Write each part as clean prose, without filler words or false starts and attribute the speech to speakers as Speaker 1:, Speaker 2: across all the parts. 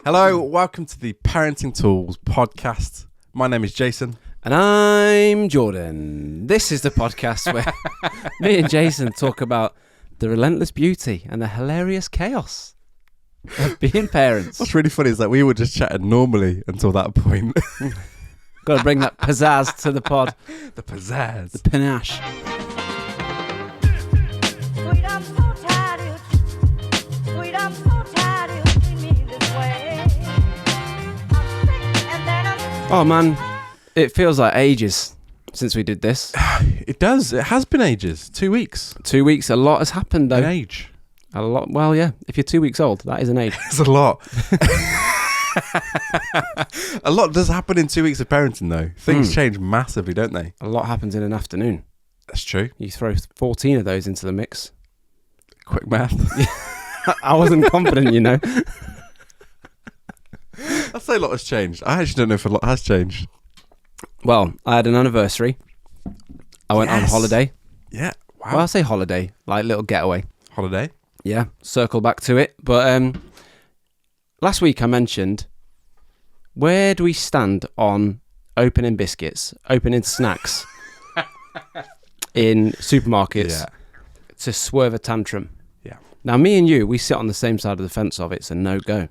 Speaker 1: Hello, welcome to the Parenting Tools podcast. My name is Jason.
Speaker 2: And I'm Jordan. This is the podcast where me and Jason talk about the relentless beauty and the hilarious chaos of being parents.
Speaker 1: What's really funny is that we were just chatting normally until that point.
Speaker 2: Got to bring that pizzazz to the pod.
Speaker 1: The pizzazz.
Speaker 2: The panache.
Speaker 3: Sweet, I'm so tired of you. Sweet, I'm so tired of you treating me this way. I'm sick and then I'm
Speaker 2: Oh man, it feels like ages since we did this.
Speaker 1: It does. It has been ages. 2 weeks.
Speaker 2: 2 weeks, a lot has happened though.
Speaker 1: An age.
Speaker 2: A lot. Well, yeah, if you're 2 weeks old, that is an age.
Speaker 1: It's a lot. A lot does happen in 2 weeks of parenting though. Things change massively, don't they?
Speaker 2: A lot happens in an afternoon.
Speaker 1: That's true.
Speaker 2: You throw 14 of those into the mix.
Speaker 1: Quick math.
Speaker 2: I wasn't confident, you know.
Speaker 1: I'd say a lot has changed. I actually don't know if a lot has changed.
Speaker 2: Well, I had an anniversary. I went on
Speaker 1: Yes.
Speaker 2: holiday.
Speaker 1: Yeah. Wow.
Speaker 2: Well, I say holiday, like little getaway.
Speaker 1: Holiday.
Speaker 2: Yeah, circle back to it. But last week I mentioned, where do we stand on opening biscuits, opening snacks in supermarkets
Speaker 1: Yeah.
Speaker 2: to swerve a tantrum?
Speaker 1: Yeah.
Speaker 2: Now, me and you, we sit on the same side of the fence of it's a no-go,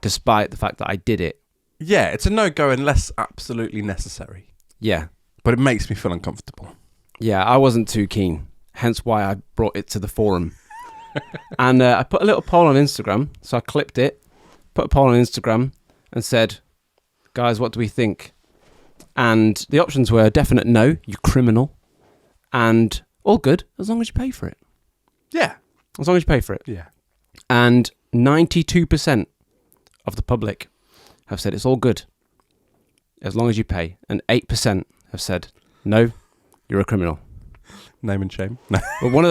Speaker 2: despite the fact that I did it.
Speaker 1: Yeah, it's a no-go unless absolutely necessary.
Speaker 2: Yeah.
Speaker 1: But it makes me feel uncomfortable.
Speaker 2: Yeah, I wasn't too keen, hence why I brought it to the forum. And I put a little poll on Instagram, so I clipped it, put a poll on Instagram and said, guys, what do we think? And the options were definite no, you criminal, and all good, as long as you pay for it.
Speaker 1: Yeah.
Speaker 2: As long as you pay for it.
Speaker 1: Yeah.
Speaker 2: And 92% of the public have said it's all good, as long as you pay. And 8% have said, no, you're a criminal.
Speaker 1: Name and shame. No.
Speaker 2: But one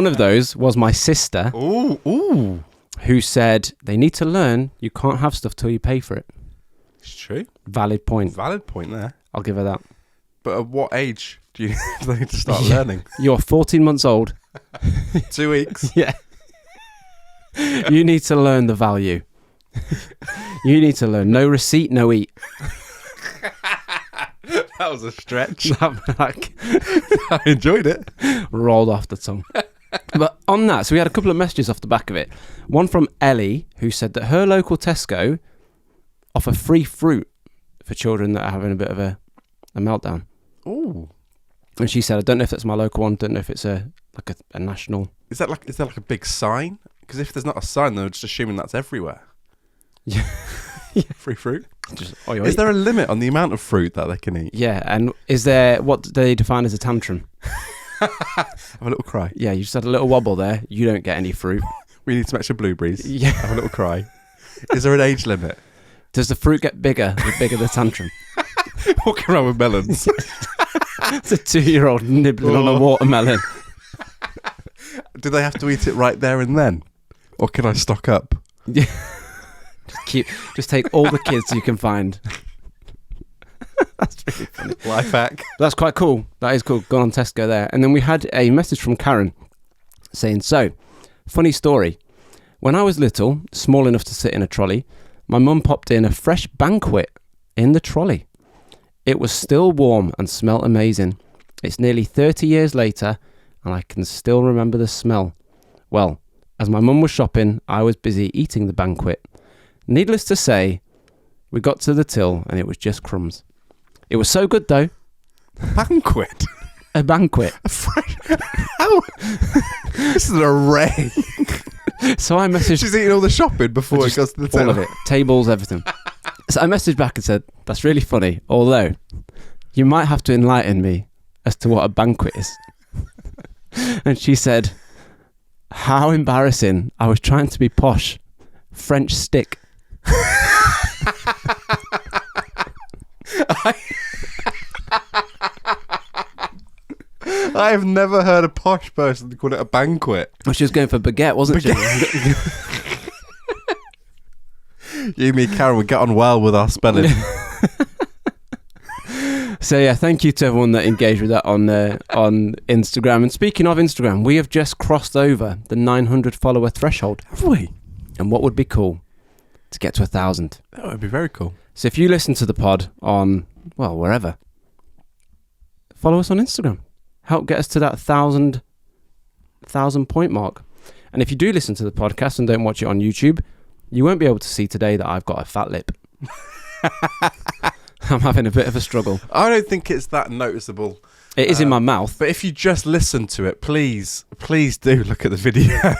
Speaker 2: of those was my sister,
Speaker 1: Ooh.
Speaker 2: who said they need to learn you can't have stuff till you pay for it.
Speaker 1: It's true.
Speaker 2: Valid point.
Speaker 1: Valid point there.
Speaker 2: I'll give her that.
Speaker 1: But at what age do you do they need to start learning?
Speaker 2: You're 14 months old.
Speaker 1: 2 weeks.
Speaker 2: Yeah. You need to learn the value. You need to learn. No receipt, no eat.
Speaker 1: That was a stretch.
Speaker 2: Like,
Speaker 1: I enjoyed it.
Speaker 2: rolled off the tongue. But on that, so we had a couple of messages off the back of it. One from Ellie, who said that her local Tesco offer free fruit for children that are having a bit of a meltdown.
Speaker 1: Ooh.
Speaker 2: And she said, I don't know if that's my local one. Don't know if it's a national.
Speaker 1: Is there like a big sign? Because if there's not a sign, they're just assuming that's everywhere.
Speaker 2: Yeah.
Speaker 1: Free fruit.
Speaker 2: Just,
Speaker 1: Is there a limit on the amount of fruit that they can eat?
Speaker 2: Yeah, and is there, what do they define as a tantrum?
Speaker 1: Have a little cry.
Speaker 2: Yeah, you just had a little wobble there. You don't get any fruit.
Speaker 1: We need some extra blueberries.
Speaker 2: Yeah.
Speaker 1: Have a little cry. Is there an age limit?
Speaker 2: Does the fruit get bigger the bigger the tantrum?
Speaker 1: Walking around with melons.
Speaker 2: It's a 2-year-old nibbling on a watermelon.
Speaker 1: Do they have to eat it right there and then? Or can I stock up?
Speaker 2: Yeah. Just take all the kids you can find. That's really funny.
Speaker 1: Life hack.
Speaker 2: That's quite cool. That is cool. Gone on Tesco there. And then we had a message from Karen saying, so, funny story. When I was little, small enough to sit in a trolley, my mum popped in a fresh banquet in the trolley. It was still warm and smelt amazing. It's nearly 30 years later and I can still remember the smell. Well, as my mum was shopping, I was busy eating the banquet. Needless to say, we got to the till and it was just crumbs. It was so good though.
Speaker 1: Banquet?
Speaker 2: A banquet.
Speaker 1: How? This is an array.
Speaker 2: So I messaged...
Speaker 1: She's eating all the shopping before it goes to the till.
Speaker 2: All of it. Tables, everything. So I messaged back and said, that's really funny, although you might have to enlighten me as to what a banquet is. And she said, how embarrassing. I was trying to be posh. French stick.
Speaker 1: I have never heard a posh person call it a banquet.
Speaker 2: Well, she was going for baguette, wasn't she?
Speaker 1: You, me, Karen, we get on well with our spelling.
Speaker 2: So yeah, thank you to everyone that engaged with that on Instagram. And speaking of Instagram, we have just crossed over the 900 follower threshold.
Speaker 1: Have we?
Speaker 2: And what would be cool to get to 1,000.
Speaker 1: That would be very cool.
Speaker 2: So if you listen to the pod on, well, wherever, follow us on Instagram. Help get us to that 1,000 point mark. And if you do listen to the podcast and don't watch it on YouTube, you won't be able to see today that I've got a fat lip. I'm having a bit of a struggle.
Speaker 1: I don't think it's that noticeable.
Speaker 2: It is in my mouth.
Speaker 1: But if you just listen to it, please do look at the video.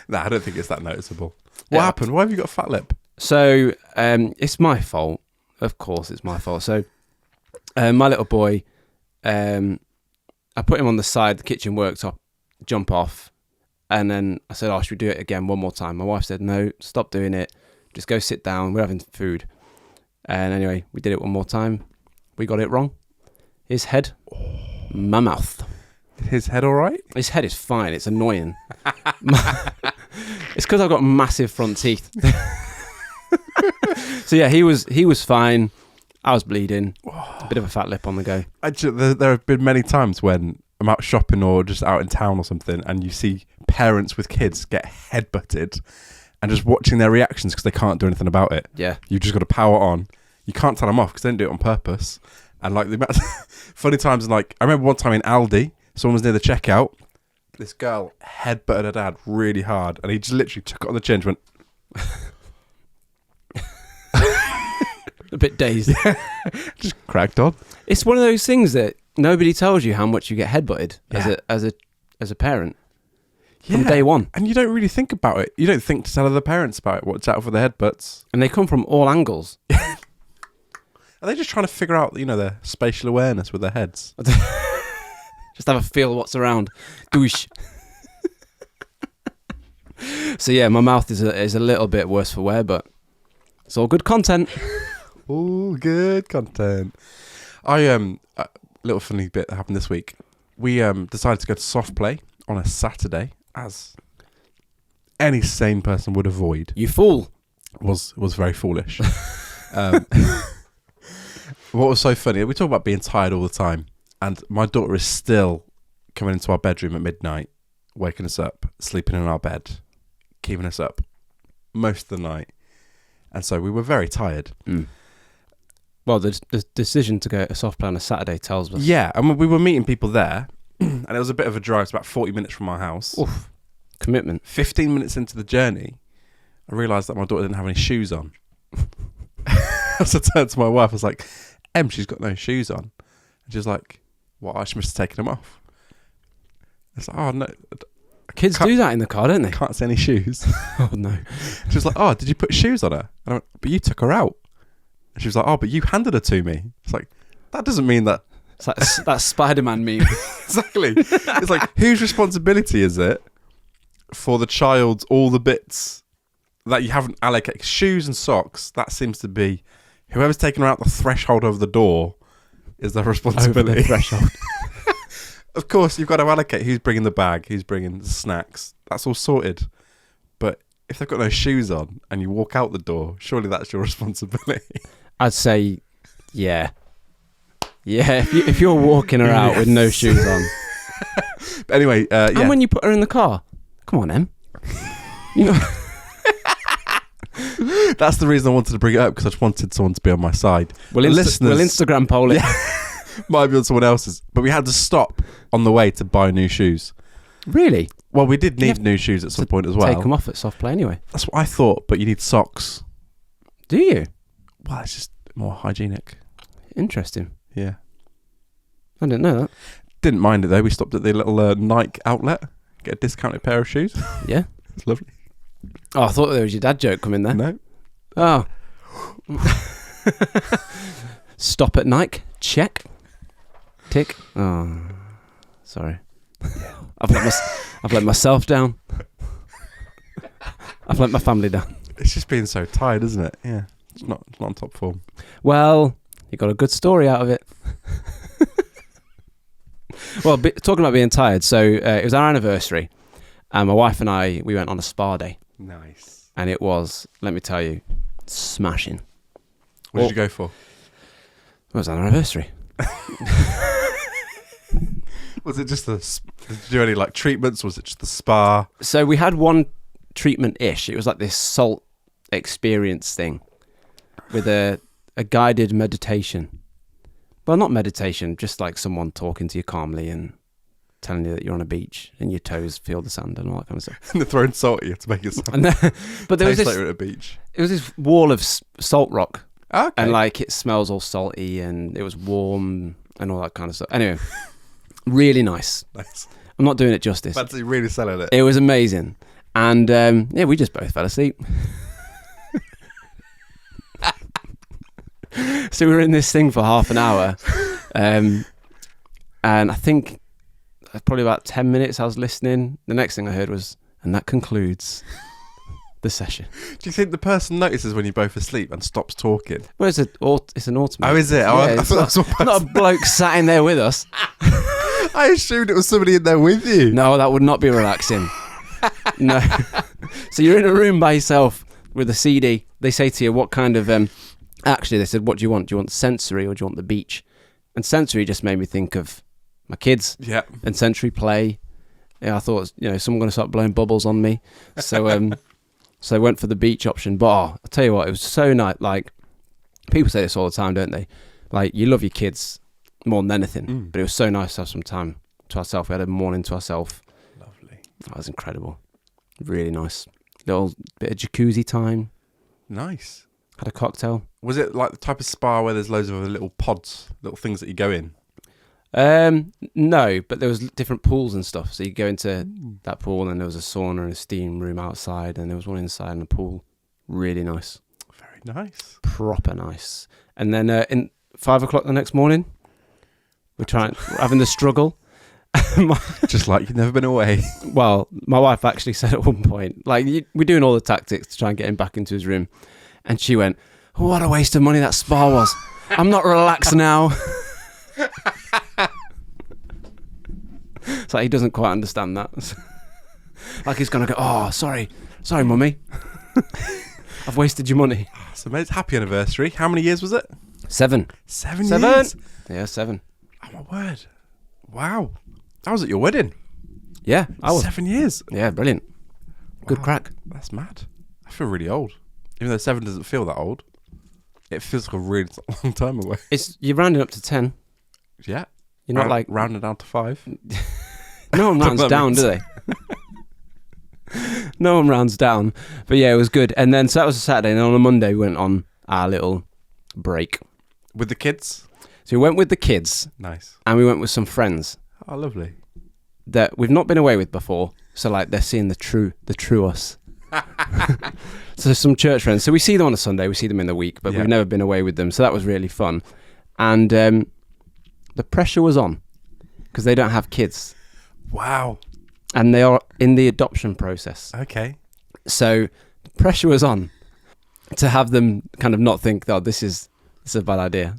Speaker 1: Nah, I don't think it's that noticeable. What happened? Why have you got a fat lip?
Speaker 2: So it's my fault. Of course, it's my fault. So my little boy, I put him on the side, the kitchen worktop, jump off. And then I said, should we do it again one more time? My wife said, no, stop doing it. Just go sit down. We're having food. And anyway, we did it one more time. We got it wrong. His head, my mouth.
Speaker 1: His head all right?
Speaker 2: His head is fine. It's annoying. It's because I've got massive front teeth. So yeah, he was fine. I was bleeding. A bit of a fat lip on the go.
Speaker 1: Actually, there have been many times when I'm out shopping or just out in town or something, and you see parents with kids get headbutted, and just watching their reactions because they can't do anything about it.
Speaker 2: Yeah.
Speaker 1: You've just got to power on. You can't tell them off because they didn't do it on purpose. And like the amount funny times, like I remember one time in Aldi, someone was near the checkout. This girl headbutted her dad really hard, and he just literally took it on the chin and went.
Speaker 2: A bit dazed.
Speaker 1: Just cracked on.
Speaker 2: It's one of those things that nobody tells you how much you get headbutted as a parent from day one.
Speaker 1: And you don't really think about it. You don't think to tell other parents about it. Watch out for the headbutts.
Speaker 2: And they come from all angles.
Speaker 1: Are they just trying to figure out, their spatial awareness with their heads?
Speaker 2: Just have a feel what's around. Douche. So yeah, my mouth is a little bit worse for wear, but it's all good content.
Speaker 1: All good content. A little funny bit that happened this week. We decided to go to soft play on a Saturday, as any sane person would avoid.
Speaker 2: You fool.
Speaker 1: Was very foolish. What was so funny, we talk about being tired all the time, and my daughter is still coming into our bedroom at midnight, waking us up, sleeping in our bed, keeping us up most of the night. And so we were very tired.
Speaker 2: Mm. Well, the decision to go to soft play on a Saturday tells us.
Speaker 1: Yeah, and we were meeting people there, and it was a bit of a drive. It's about 40 minutes from our house.
Speaker 2: Oof. Commitment.
Speaker 1: 15 minutes into the journey, I realised that my daughter didn't have any shoes on. So I turned to my wife, I was like, she's got no shoes on. And she's like, what, I must have taken them off. It's like, oh, no.
Speaker 2: Kids do that in the car, don't they?
Speaker 1: Can't see any shoes.
Speaker 2: Oh, no.
Speaker 1: She was like, oh, did you put shoes on her? And I went, but you took her out. And she was like, oh, but you handed her to me. It's like, that doesn't mean that.
Speaker 2: It's like that Spider-Man meme.
Speaker 1: Exactly. It's like, whose responsibility is it for the child, all the bits that you haven't allocated? Shoes and socks, that seems to be whoever's taken her out the threshold of the door is their responsibility.
Speaker 2: Over the threshold.
Speaker 1: Of course, you've got to allocate who's bringing the bag, who's bringing the snacks. That's all sorted. But if they've got no shoes on and you walk out the door, surely that's your responsibility.
Speaker 2: I'd say, yeah. Yeah, if you're walking her out with no shoes on.
Speaker 1: But anyway, yeah.
Speaker 2: And when you put her in the car, come on, Em. You know.
Speaker 1: That's the reason I wanted to bring it up, because I just wanted someone to be on my side.
Speaker 2: We'll Instagram poll it.
Speaker 1: Might be on someone else's. But we had to stop on the way to buy new shoes.
Speaker 2: Really?
Speaker 1: Well, we did need new shoes at some point as well.
Speaker 2: Take them off at soft play anyway.
Speaker 1: That's what I thought, but you need socks.
Speaker 2: Do you?
Speaker 1: Well, it's just more hygienic.
Speaker 2: Interesting.
Speaker 1: Yeah.
Speaker 2: I didn't know that.
Speaker 1: Didn't mind it though. We stopped at the little Nike outlet, get a discounted pair of shoes.
Speaker 2: Yeah.
Speaker 1: It's lovely.
Speaker 2: Oh, I thought there was your dad joke coming there.
Speaker 1: No.
Speaker 2: Oh. Stop at Nike. Check. Tick. Oh, sorry. I've let myself down. I've let my family down.
Speaker 1: It's just being so tired, isn't it? Yeah. It's not on top form.
Speaker 2: Well, you got a good story out of it. Well, talking about being tired, so it was our anniversary, and my wife and I, we went on a spa day.
Speaker 1: Nice.
Speaker 2: And it was, let me tell you, smashing.
Speaker 1: What did you go for?
Speaker 2: It was our anniversary.
Speaker 1: Was it just did you do any like treatments? Was it just the spa?
Speaker 2: So we had one treatment-ish. It was like this salt experience thing with a guided meditation. Well, not meditation, just like someone talking to you calmly and telling you that you're on a beach and your toes feel the sand and all that kind of stuff.
Speaker 1: And they're throwing salt at you to make it sound
Speaker 2: And then, but there was
Speaker 1: taste
Speaker 2: this,
Speaker 1: like you're at a beach.
Speaker 2: it was this wall of salt rock,
Speaker 1: Okay.
Speaker 2: and like it smells all salty and it was warm and all that kind of stuff. Anyway, really nice.
Speaker 1: Nice.
Speaker 2: I'm not doing it justice.
Speaker 1: Fancy really selling it.
Speaker 2: It was amazing. And yeah, we just both fell asleep. So we were in this thing for half an hour. And I think probably about 10 minutes I was listening. The next thing I heard was, and that concludes the session.
Speaker 1: Do you think the person notices when you're both asleep and stops talking?
Speaker 2: Well, it's an automate.
Speaker 1: Oh, is it?
Speaker 2: Yeah,
Speaker 1: I
Speaker 2: it's
Speaker 1: thought that was what
Speaker 2: not a bloke sat in there with us.
Speaker 1: I assumed it was somebody in there with you.
Speaker 2: No, that would not be relaxing. No. So you're in a room by yourself with a CD. They say to you, what kind of... actually, they said, what do you want? Do you want sensory or do you want the beach? And sensory just made me think of my kids.
Speaker 1: Yeah.
Speaker 2: And sensory play. Yeah, I thought, someone going to start blowing bubbles on me. So so I went for the beach option. But I'll tell you what, it was so nice. Like, people say this all the time, don't they? Like, you love your kids more than anything. But it was so nice to have some time to ourselves. We had a morning to ourselves.
Speaker 1: Lovely.
Speaker 2: That was incredible. Really nice. Little bit of jacuzzi time.
Speaker 1: Nice.
Speaker 2: Had a cocktail.
Speaker 1: Was it like the type of spa where there's loads of little pods, little things that you go in?
Speaker 2: No, but there was different pools and stuff. So you go into that pool, and there was a sauna and a steam room outside, and there was one inside in the pool. Really nice.
Speaker 1: Very nice.
Speaker 2: Proper nice. And then in 5 o'clock the next morning, we're having the struggle.
Speaker 1: Just like you've never been away.
Speaker 2: Well, my wife actually said at one point, like, we're doing all the tactics to try and get him back into his room. And she went, what a waste of money that spa was. I'm not relaxed now. It's like he doesn't quite understand that. Like he's going to go, oh, sorry, mummy. I've wasted your money.
Speaker 1: So mate, happy anniversary. How many years was it?
Speaker 2: 7.
Speaker 1: 7 years?
Speaker 2: Yeah, 7.
Speaker 1: Oh my word. Wow. I was at your wedding.
Speaker 2: Yeah, I was.
Speaker 1: 7 years.
Speaker 2: Yeah, brilliant. Good
Speaker 1: Wow.
Speaker 2: crack.
Speaker 1: That's mad. I feel really old. Even though 7 doesn't feel that old. It feels like a really long time away.
Speaker 2: You're rounding up to 10.
Speaker 1: Yeah.
Speaker 2: You're not like...
Speaker 1: rounding down to 5.
Speaker 2: No one rounds down, do they? No one rounds down. But yeah, it was good. And then, so that was a Saturday. And then on a Monday, we went on our little break.
Speaker 1: With the kids?
Speaker 2: So we went with the kids.
Speaker 1: Nice.
Speaker 2: And we went with some friends
Speaker 1: Oh, lovely.
Speaker 2: that we've not been away with before. So like they're seeing the true us. So some church friends. So we see them on a Sunday. We see them in the week. But
Speaker 1: Yeah.
Speaker 2: we've never been away with them. So that was really fun. And the pressure was on. Because they don't have kids.
Speaker 1: Wow.
Speaker 2: And they are in the adoption process.
Speaker 1: Okay.
Speaker 2: So the pressure was on to have them kind of not think, oh, this is a bad idea.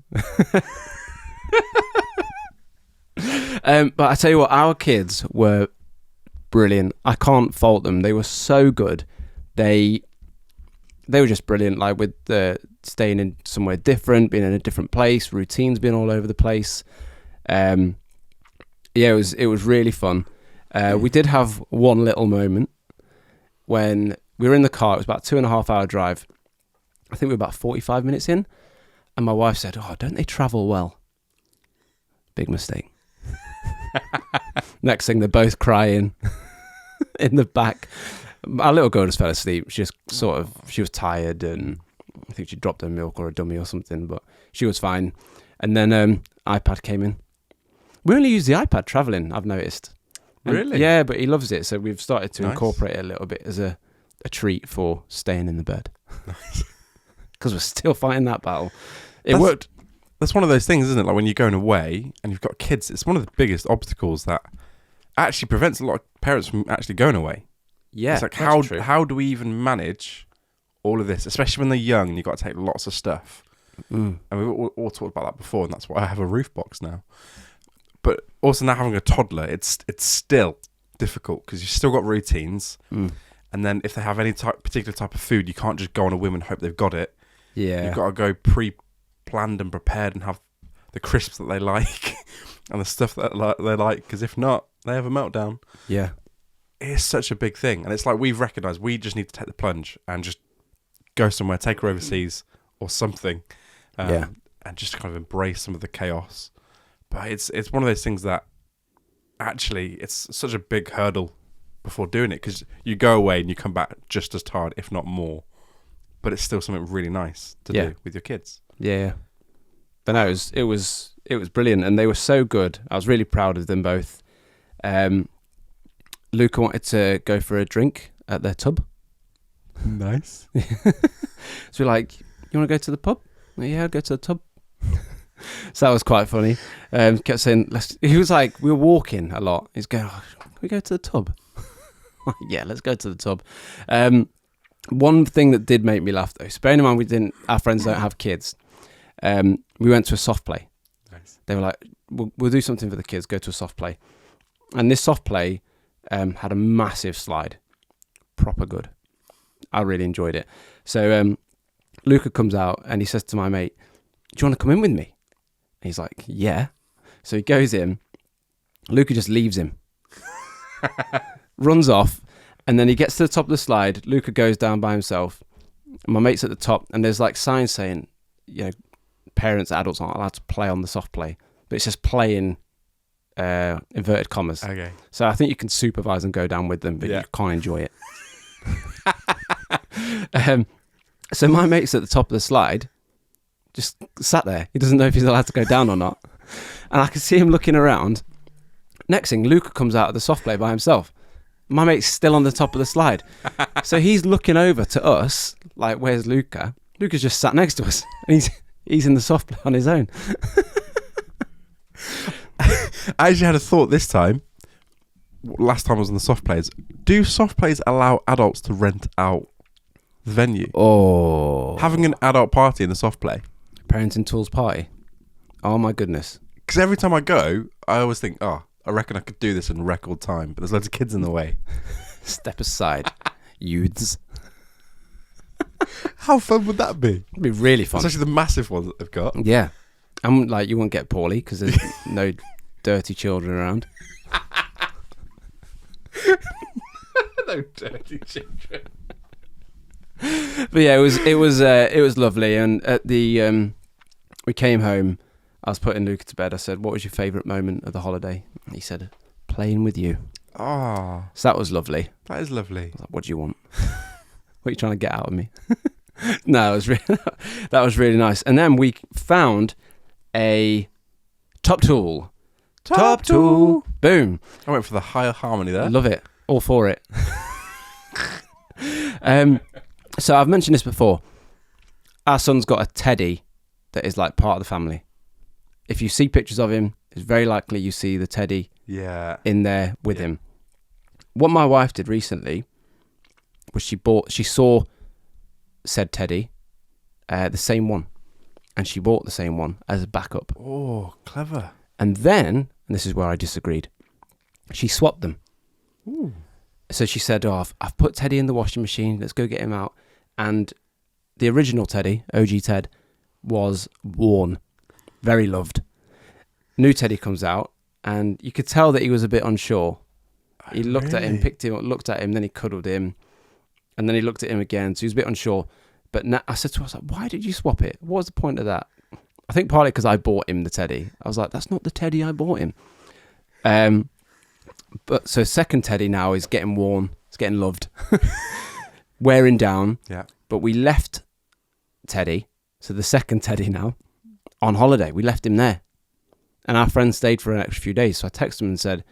Speaker 2: But I tell you what, our kids were brilliant. I can't fault them. They were so good. They were just brilliant, like with staying in somewhere different, being in a different place, routines being all over the place. Yeah, it was really fun. We did have one little moment when we were in the car. It was about a 2.5 hour drive. I think we were about 45 minutes in. And my wife said, oh, don't they travel well? Big mistake. Next thing, they're both crying in the back. Our little girl just fell asleep. She was tired, and I think she dropped her milk or a dummy or something, but she was fine. And then iPad came in. We only use the iPad travelling, I've noticed.
Speaker 1: Really?
Speaker 2: Yeah, but he loves it, so we've started to
Speaker 1: Nice.
Speaker 2: incorporate it a little bit as a treat for staying in the bed. Because we're still fighting that battle. It worked.
Speaker 1: That's one of those things, isn't it? Like when you're going away and you've got kids, it's one of the biggest obstacles that actually prevents a lot of parents from actually going away.
Speaker 2: Yeah,
Speaker 1: It's like,
Speaker 2: that's true.
Speaker 1: how do we even manage all of this, especially when they're young and you've got to take lots of stuff. And we've all talked about that before, and that's why I have a roof box now. But also now having a toddler, it's still difficult because you've still got routines. And then if they have any particular type of food, you can't just go on a whim and hope they've got it.
Speaker 2: Yeah.
Speaker 1: You've got to go pre-planned and prepared and have the crisps that they like. and the stuff that they like, because if not, they have a meltdown.
Speaker 2: Yeah.
Speaker 1: It's such a big thing, and it's like we've recognised we just need to take the plunge and just go somewhere, take her overseas or something, and just kind of embrace some of the chaos. But it's one of those things that actually it's such a big hurdle before doing it, because you go away and you come back just as tired, if not more. But it's still something really nice to do with your kids.
Speaker 2: Yeah. But no, it was brilliant, and they were so good. I was really proud of them both. Luca wanted to go for a drink at their tub.
Speaker 1: Nice.
Speaker 2: So we're like, you want to go to the pub? Yeah, I'll go to the tub. So that was quite funny. Kept saying, he was like, we were walking a lot. He's going, can we go to the tub? Yeah, let's go to the tub. One thing that did make me laugh though, so bearing in mind our friends don't have kids. We went to a soft play.
Speaker 1: Nice.
Speaker 2: They were like, we'll do something for the kids, go to a soft play. And this soft play had a massive slide. Proper good. I really enjoyed it. So Luca comes out and he says to my mate, do you want to come in with me? And he's like, yeah. So he goes in. Luca just leaves him. Runs off. And then he gets to the top of the slide. Luca goes down by himself. And my mate's at the top. And there's like signs saying, parents, adults aren't allowed to play on the soft play. But it's just playing inverted commas.
Speaker 1: Okay.
Speaker 2: So I think you can supervise and go down with them, but you can't enjoy it. So my mate's at the top of the slide, just sat there. He doesn't know if he's allowed to go down or not. And I can see him looking around. Next thing, Luca comes out of the soft play by himself. My mate's still on the top of the slide. So he's looking over to us, like, where's Luca? Luca's just sat next to us. And he's in the soft play on his own.
Speaker 1: I actually had a thought this time. Last time I was on the soft plays. Do soft plays allow adults to rent out the venue?
Speaker 2: Oh.
Speaker 1: Having an adult party in the soft play.
Speaker 2: Parenting Tools party. Oh my goodness.
Speaker 1: Because every time I go, I always think, I reckon I could do this in record time, but there's loads of kids in the way.
Speaker 2: Step aside, youths.
Speaker 1: How fun would that be?
Speaker 2: It'd be really fun.
Speaker 1: Especially the massive ones that they've got.
Speaker 2: Yeah. And like, you won't get poorly because there's no dirty children around.
Speaker 1: No dirty children.
Speaker 2: But yeah, it was lovely. And at the we came home. I was putting Luca to bed. I said, "What was your favourite moment of the holiday?" And he said, "Playing with you."
Speaker 1: Oh,
Speaker 2: so that was lovely.
Speaker 1: That is lovely.
Speaker 2: I was like, what do you want? What are you trying to get out of me? No, that was really nice. And then we found a top tool. Top tool. Boom.
Speaker 1: I went for the higher harmony there.
Speaker 2: Love it. All for it. So I've mentioned this before. Our son's got a teddy that is like part of the family. If you see pictures of him, it's very likely you see the teddy in there with him. What my wife did recently was she saw said teddy, the same one, and she bought the same one as a backup.
Speaker 1: Oh, clever.
Speaker 2: And then, and this is where I disagreed, she swapped them.
Speaker 1: Ooh.
Speaker 2: So she said, I've put Teddy in the washing machine, let's go get him out. And the original Teddy, OG Ted, was worn, very loved. New Teddy comes out, and you could tell that he was a bit unsure. He looked at him, picked him up, looked at him, then he cuddled him, and then he looked at him again, so he was a bit unsure. But now, I said to her, I was like, why did you swap it? What was the point of that? I think partly because I bought him the Teddy. I was like, that's not the Teddy I bought him. But so second Teddy now is getting worn, it's getting loved, wearing down.
Speaker 1: Yeah.
Speaker 2: But we left Teddy, so the second Teddy now, on holiday. We left him there. And our friends stayed for an extra few days. So I texted them and said,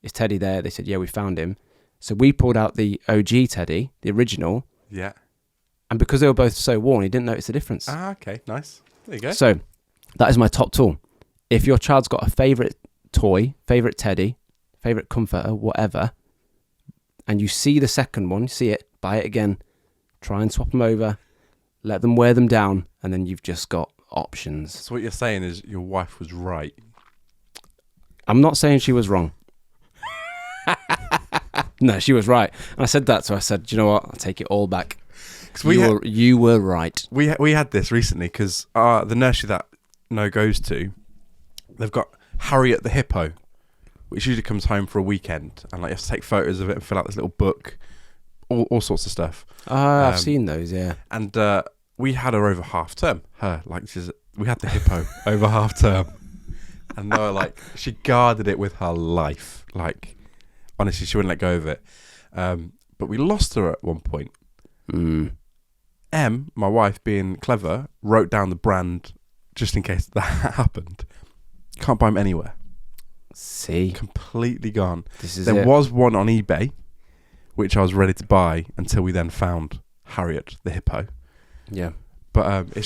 Speaker 2: is Teddy there? They said, yeah, we found him. So we pulled out the OG Teddy, the original.
Speaker 1: Yeah.
Speaker 2: And because they were both so worn, he didn't notice the difference.
Speaker 1: Ah, okay. Nice. There you go.
Speaker 2: So that is my top tool. If your child's got a favourite toy, favourite teddy, favourite comforter, whatever, and you see the second one, see it, buy it again, try and swap them over, let them wear them down, and then you've just got options.
Speaker 1: So what you're saying is your wife was right.
Speaker 2: I'm not saying she was wrong. No, she was right. And I said that, so I said, do you know what? I'll take it all back. You were right.
Speaker 1: We had this recently because the nursery that No goes to, they've got Harriet the hippo, which usually comes home for a weekend, and like you have to take photos of it and fill out this little book, all sorts of stuff.
Speaker 2: I've seen those, yeah.
Speaker 1: And we had her over half term. We had the hippo over half term, and Noah, like, she guarded it with her life. Like, honestly, she wouldn't let go of it. But we lost her at one point. Em, my wife, being clever, wrote down the brand just in case that happened. Can't buy them anywhere.
Speaker 2: See,
Speaker 1: Completely gone.
Speaker 2: There
Speaker 1: was one on eBay, which I was ready to buy until we then found Harriet the hippo.
Speaker 2: Yeah.
Speaker 1: But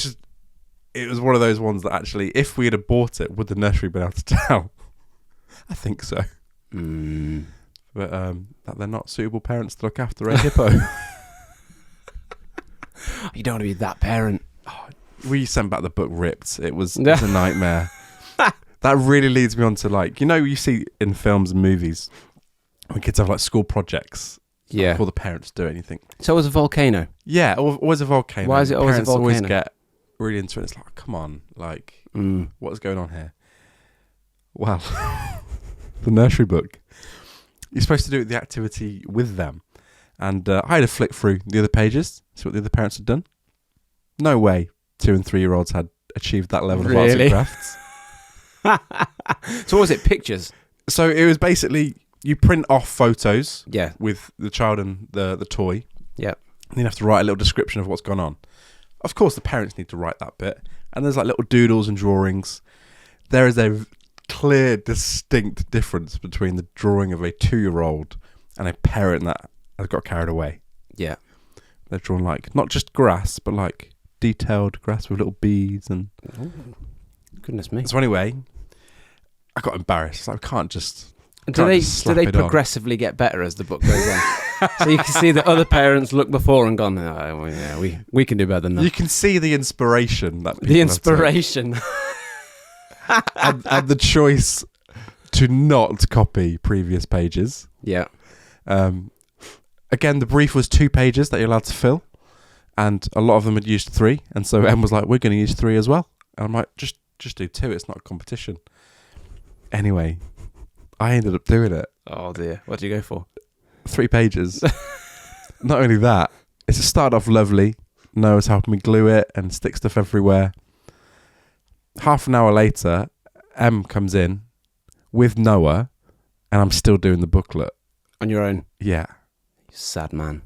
Speaker 1: it was one of those ones that actually, if we had have bought it, would the nursery been able to tell? I think so. But that they're not suitable parents to look after a hippo.
Speaker 2: You don't want to be that parent.
Speaker 1: We sent back the book ripped. It was a nightmare. That really leads me on to, like, you see in films and movies when kids have like school projects.
Speaker 2: Yeah.
Speaker 1: Before the parents do anything.
Speaker 2: So it was a volcano.
Speaker 1: Yeah, always a volcano.
Speaker 2: Why is it always
Speaker 1: Parents
Speaker 2: a volcano?
Speaker 1: Always get really into it. It's like, come on, like, what's going on here? Well, the nursery book. You're supposed to do the activity with them. And I had to flick through the other pages, see what the other parents had done. No way 2 and 3 year olds had achieved that level of arts and crafts.
Speaker 2: So what was it, pictures?
Speaker 1: So it was basically, you print off photos
Speaker 2: with
Speaker 1: the child and the toy.
Speaker 2: Yeah.
Speaker 1: And you have to write a little description of what's gone on. Of course, the parents need to write that bit. And there's like little doodles and drawings. There is a clear, distinct difference between the drawing of a 2-year-old and a parent that has got carried away.
Speaker 2: Yeah.
Speaker 1: They've drawn like, not just grass, but like detailed grass with little beads and...
Speaker 2: Ooh, goodness me.
Speaker 1: So anyway, I got embarrassed. I can't just...
Speaker 2: Do they progressively get better as the book goes on? So you can see the other parents look before and gone, oh, well, yeah, we can do better than that.
Speaker 1: You can see the inspiration that people
Speaker 2: the inspiration.
Speaker 1: and the choice to not copy previous pages.
Speaker 2: Yeah.
Speaker 1: Again, the brief was 2 pages that you're allowed to fill, and a lot of them had used 3, and so Em was like, we're going to use 3 as well. And I'm like, just do 2, it's not a competition. Anyway, I ended up doing it.
Speaker 2: Oh dear, what did you go for?
Speaker 1: 3 pages. Not only that, it just started off lovely. Noah's helping me glue it and stick stuff everywhere. Half an hour later, Em comes in with Noah, and I'm still doing the booklet.
Speaker 2: On your own?
Speaker 1: Yeah.
Speaker 2: You sad man.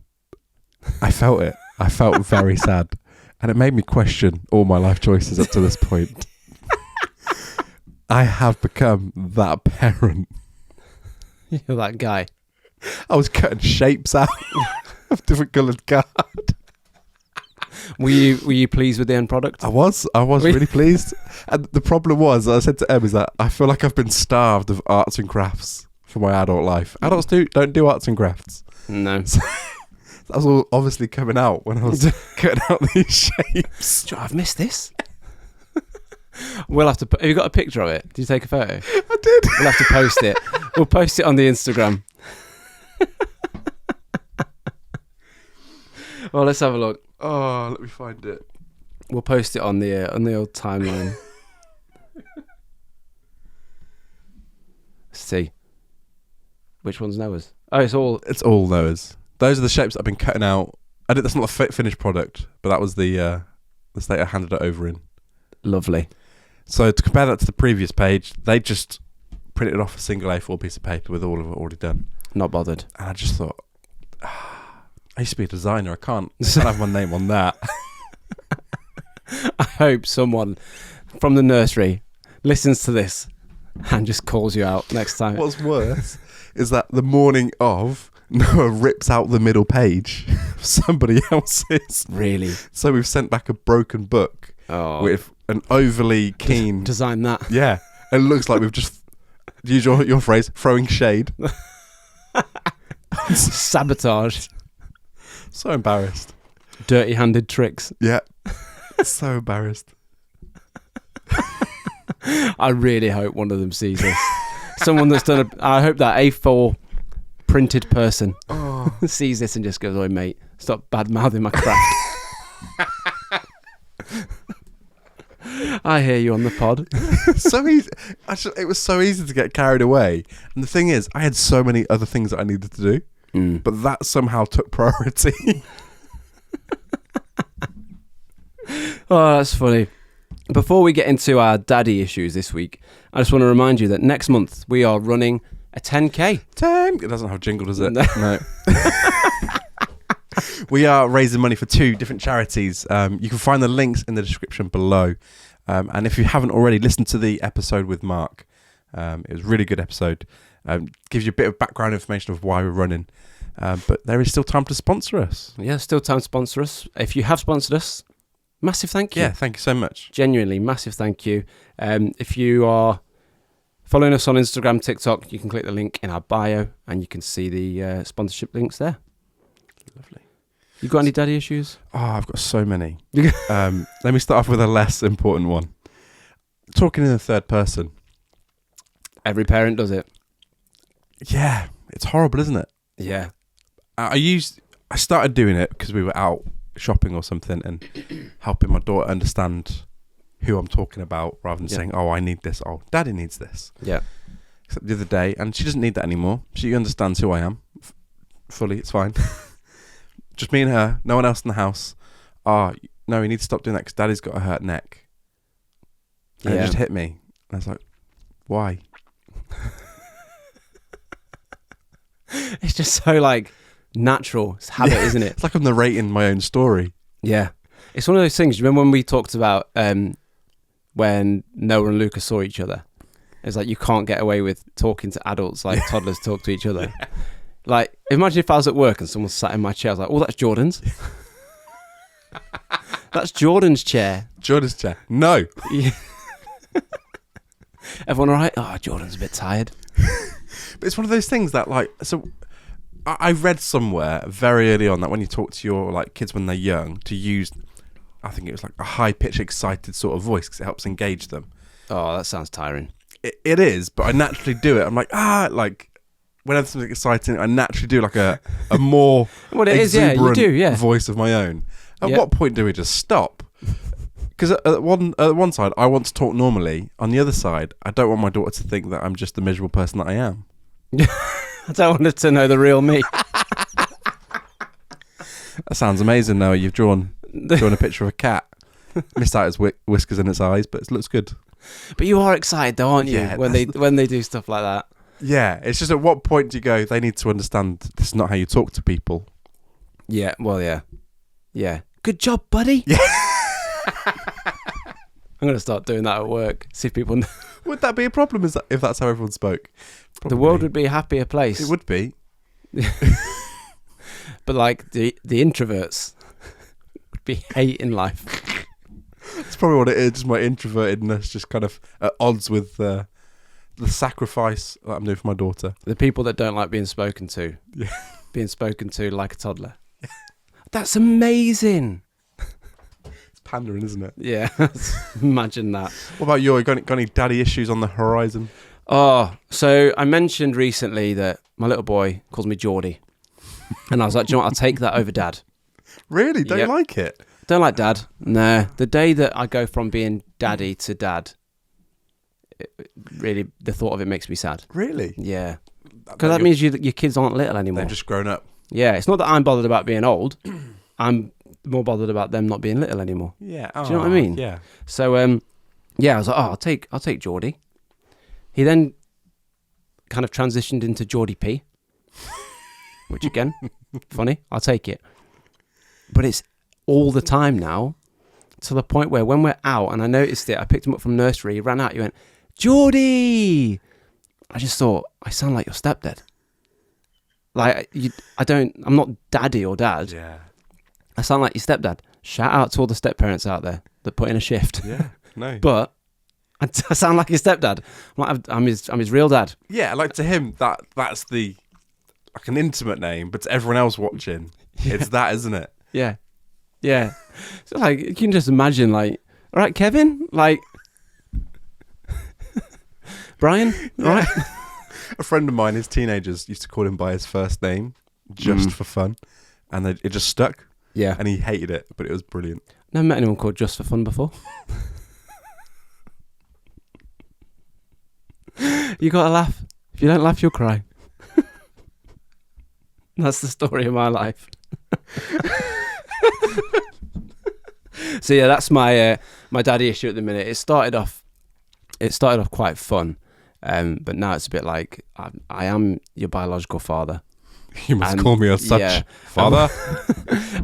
Speaker 1: I felt it. I felt very sad. And it made me question all my life choices up to this point. I have become that parent.
Speaker 2: You're that guy.
Speaker 1: I was cutting shapes out of different coloured card.
Speaker 2: Were you pleased with the end product?
Speaker 1: I was really pleased. And the problem was, I said to Em, is that I feel like I've been starved of arts and crafts for my adult life. Adults don't do arts and crafts.
Speaker 2: No.
Speaker 1: So that was all obviously coming out when I was cutting out these shapes.
Speaker 2: I've missed this. We'll have to. Have you got a picture of it? Did you take a photo?
Speaker 1: I did.
Speaker 2: We'll have to post it. We'll post it on the Instagram. Well, let's have a look.
Speaker 1: Oh, let me find it.
Speaker 2: We'll post it on the old timeline. Let's see. Which one's Noah's? Oh, it's all
Speaker 1: Noah's. Those are the shapes that I've been cutting out. That's not the finished product, but that was the state I handed it over in.
Speaker 2: Lovely.
Speaker 1: So to compare that to the previous page, they just printed off a single A4 piece of paper with all of it already done.
Speaker 2: Not bothered.
Speaker 1: And I just thought, I used to be a designer. I can't have my name on that.
Speaker 2: I hope someone from the nursery listens to this and just calls you out next time.
Speaker 1: What's worse is that the morning of, Noah rips out the middle page of somebody else's.
Speaker 2: Really?
Speaker 1: So we've sent back a broken book with an overly keen...
Speaker 2: Design that.
Speaker 1: Yeah. It looks like we've just, use your phrase, throwing shade.
Speaker 2: Sabotage.
Speaker 1: So embarrassed.
Speaker 2: Dirty-handed tricks.
Speaker 1: Yeah. So embarrassed.
Speaker 2: I really hope one of them sees this. Someone that's done I hope that A4 printed person sees this and just goes, "Oi, mate, stop bad-mouthing my craft." I hear you on the pod.
Speaker 1: So easy. It was so easy to get carried away. And the thing is, I had so many other things that I needed to do, but that somehow took priority.
Speaker 2: Oh, that's funny. Before we get into our daddy issues this week, I just want to remind you that next month we are running a 10K.
Speaker 1: 10. It doesn't have a jingle, does it?
Speaker 2: No.
Speaker 1: We are raising money for 2 different charities. You can find the links in the description below. And if you haven't already listened to the episode with Mark, it was a really good episode. Gives you a bit of background information of why we're running. But there is still time to sponsor us.
Speaker 2: Yeah, still time to sponsor us. If you have sponsored us, massive thank you.
Speaker 1: Yeah, thank you so much.
Speaker 2: Genuinely, massive thank you. If you are following us on Instagram, TikTok, you can click the link in our bio and you can see the sponsorship links there.
Speaker 1: Lovely.
Speaker 2: You got any daddy issues?
Speaker 1: Oh, I've got so many. Let me start off with a less important one. Talking in the third person.
Speaker 2: Every parent does it.
Speaker 1: Yeah, it's horrible, isn't it?
Speaker 2: Yeah.
Speaker 1: I started doing it because we were out shopping or something and helping my daughter understand who I'm talking about rather than saying, oh, I need this. Oh, daddy needs this.
Speaker 2: Yeah.
Speaker 1: Except the other day, and she doesn't need that anymore. She understands who I am fully. It's fine. Just me and her, no one else in the house. No, we need to stop doing that because daddy's got a hurt neck. And it just hit me. And I was like, why?
Speaker 2: It's just so like natural. It's habit, isn't it?
Speaker 1: It's like I'm narrating my own story.
Speaker 2: Yeah. It's one of those things. You remember when we talked about when Noah and Lucas saw each other? It's like you can't get away with talking to adults like toddlers talk to each other.
Speaker 1: Yeah.
Speaker 2: Like, imagine if I was at work and someone sat in my chair. I was like, oh, that's Jordan's. That's Jordan's chair.
Speaker 1: Jordan's chair. No.
Speaker 2: Yeah. Everyone all right? Oh, Jordan's a bit tired.
Speaker 1: But it's one of those things that, like, so I read somewhere very early on that when you talk to your like kids when they're young, to use, I think it was like a high-pitched, excited sort of voice because it helps engage them.
Speaker 2: Oh, that sounds tiring.
Speaker 1: It is, but I naturally do it. I'm like, whenever something exciting, I naturally do like a more
Speaker 2: Well, it is, yeah, you do, yeah.
Speaker 1: voice of my own. At what point do we just stop? Because at one side, I want to talk normally. On the other side, I don't want my daughter to think that I'm just the miserable person that I am.
Speaker 2: I don't want her to know the real me.
Speaker 1: That sounds amazing. Now you've drawn a picture of a cat. Missed out its whiskers in its eyes, but it looks good.
Speaker 2: But you are excited, though, aren't you?
Speaker 1: Yeah,
Speaker 2: when they do stuff like that.
Speaker 1: Yeah, it's just at what point do you go, they need to understand this is not how you talk to people.
Speaker 2: Yeah, well, yeah. Yeah. Good job, buddy.
Speaker 1: Yeah.
Speaker 2: I'm going to start doing that at work. See if people know.
Speaker 1: Would that be a problem if that's how everyone spoke? Probably.
Speaker 2: The world would be a happier place.
Speaker 1: It would be.
Speaker 2: But like the introverts would be hating life.
Speaker 1: That's probably what it is. Just my introvertedness just kind of at odds with the sacrifice that I'm doing for my daughter.
Speaker 2: The people that don't like being spoken to.
Speaker 1: Yeah.
Speaker 2: Being spoken to like a toddler. That's amazing.
Speaker 1: It's pandering, isn't it?
Speaker 2: Yeah. Imagine that.
Speaker 1: What about you? Got any daddy issues on the horizon?
Speaker 2: Oh, so I mentioned recently that my little boy calls me Geordie. And I was like, do you know what? I'll take that over dad.
Speaker 1: Really? Don't
Speaker 2: Yep.
Speaker 1: like it?
Speaker 2: Don't like dad. Nah. The day that I go from being daddy to dad, really, the thought of it makes me sad.
Speaker 1: Really?
Speaker 2: Yeah. Because that means your kids aren't little anymore.
Speaker 1: They've just grown up.
Speaker 2: Yeah. It's not that I'm bothered about being old. I'm more bothered about them not being little anymore.
Speaker 1: Yeah.
Speaker 2: Do you know what I mean?
Speaker 1: Yeah.
Speaker 2: So, yeah, I was like, oh, I'll take Geordie. He then kind of transitioned into Geordie P, which again, funny. I'll take it. But it's all the time now, to the point where when we're out, and I noticed it, I picked him up from nursery, he ran out, he went, Geordie! I just thought, I sound like your stepdad. Like, I'm not daddy or dad.
Speaker 1: Yeah.
Speaker 2: I sound like your stepdad. Shout out to all the step parents out there that put in a shift.
Speaker 1: Yeah. No.
Speaker 2: But I sound like his stepdad. I'm his real dad.
Speaker 1: Yeah, like to him, that's the like an intimate name, but to everyone else watching, it's that, isn't it?
Speaker 2: Yeah. Yeah. So like you can just imagine like, all right, Kevin, like Brian, all right.
Speaker 1: A friend of mine, his teenagers used to call him by his first name just for fun, and it just stuck.
Speaker 2: Yeah.
Speaker 1: And he hated it, but it was brilliant.
Speaker 2: Never met anyone called Just for Fun before. You gotta laugh. If you don't laugh, you'll cry. That's the story of my life. So yeah, that's my my daddy issue at the minute. It started off quite fun, but now it's a bit like I am your biological father.
Speaker 1: You must
Speaker 2: And,
Speaker 1: call me as such,
Speaker 2: yeah.
Speaker 1: father.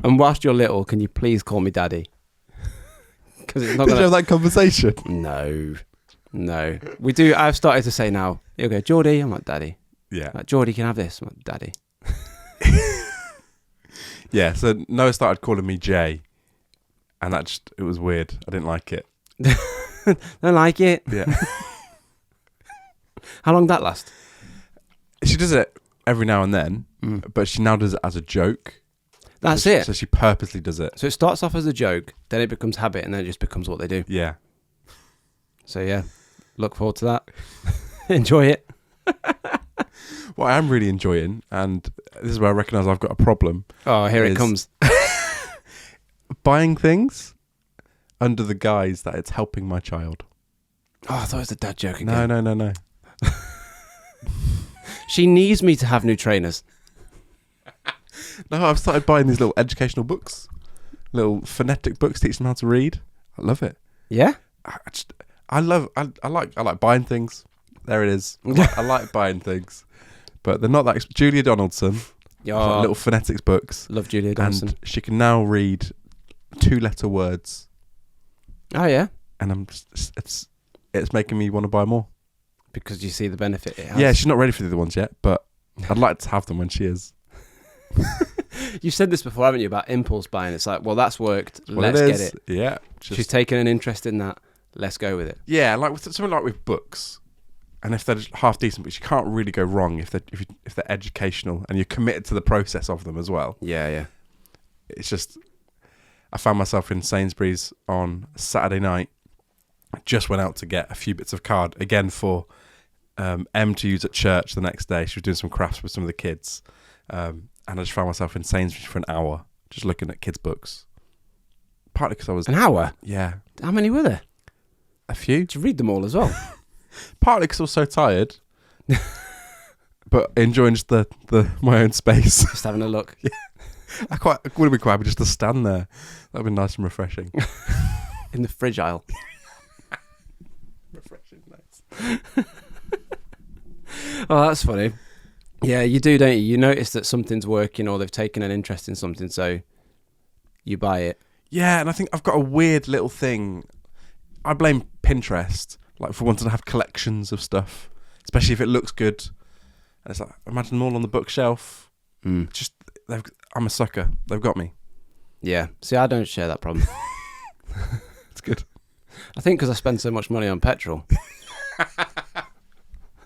Speaker 2: And whilst you're little, can you please call me daddy? Because it's not
Speaker 1: Did you
Speaker 2: gonna.
Speaker 1: have that conversation?
Speaker 2: No. We do. I've started to say now. You'll go, Geordie. I'm like, daddy.
Speaker 1: Yeah.
Speaker 2: Like, Geordie, can I have this? I'm like, daddy.
Speaker 1: Yeah, so Noah started calling me Jay, and it was weird. I didn't like it.
Speaker 2: Don't like it.
Speaker 1: Yeah.
Speaker 2: How long did that last?
Speaker 1: She does it every now and then,
Speaker 2: Mm.
Speaker 1: but she now does it as a joke.
Speaker 2: That's
Speaker 1: So
Speaker 2: it.
Speaker 1: So she purposely does it.
Speaker 2: So it starts off as a joke, then it becomes habit, and then it just becomes what they do.
Speaker 1: Yeah.
Speaker 2: So yeah, look forward to that. Enjoy it.
Speaker 1: What I am really enjoying, and this is where I recognise I've got a problem,
Speaker 2: Oh, here it
Speaker 1: Is-
Speaker 2: comes.
Speaker 1: buying things under the guise that it's helping my child.
Speaker 2: Oh, I thought it was a dad joke again.
Speaker 1: No.
Speaker 2: She needs me to have new trainers.
Speaker 1: No, I've started buying these little educational books, little phonetic books teaching them how to read. I love it.
Speaker 2: Yeah?
Speaker 1: I like buying things. There it is. I like buying things, but they're not that. Julia Donaldson,
Speaker 2: Oh,
Speaker 1: little phonetics books,
Speaker 2: love Julia Donaldson.
Speaker 1: and she can now read 2-letter words,
Speaker 2: Oh yeah?
Speaker 1: and it's making me want to buy more.
Speaker 2: Because you see the benefit it has.
Speaker 1: Yeah, she's not ready for the other ones yet, but I'd like to have them when she is.
Speaker 2: You've said this before, haven't you, about impulse buying? It's like, well, that's worked.
Speaker 1: Well,
Speaker 2: Let's get
Speaker 1: is.
Speaker 2: it.
Speaker 1: Yeah,
Speaker 2: She's taken an interest in that. Let's go with it.
Speaker 1: yeah, like with something like with books, and if they're just half decent, but you can't really go wrong if they're educational and you're committed to the process of them as well.
Speaker 2: Yeah.
Speaker 1: It's just, I found myself in Sainsbury's on Saturday night. I just went out to get a few bits of card again for M to use at church the next day. She was doing some crafts with some of the kids, and I just found myself in Sainsbury's for an hour just looking at kids' books. Partly because I was
Speaker 2: An hour?
Speaker 1: yeah,
Speaker 2: How many were there?
Speaker 1: a few.
Speaker 2: Did you read them all as well?
Speaker 1: Partly because I was so tired, but enjoying just the my own space.
Speaker 2: Just having a look.
Speaker 1: I would have been quite happy just to stand there. That'd been nice and refreshing.
Speaker 2: In the fridge aisle.
Speaker 1: Refreshing, nice.
Speaker 2: Oh, that's funny. Yeah, you do, don't you? You notice that something's working or they've taken an interest in something, so you buy it.
Speaker 1: Yeah, and I think I've got a weird little thing. I blame Pinterest, like for wanting to have collections of stuff, especially if it looks good. And it's like, imagine them all on the bookshelf. Just, I'm a sucker. They've got me.
Speaker 2: Yeah. See, I don't share that problem.
Speaker 1: It's good.
Speaker 2: I think because I spend so much money on petrol.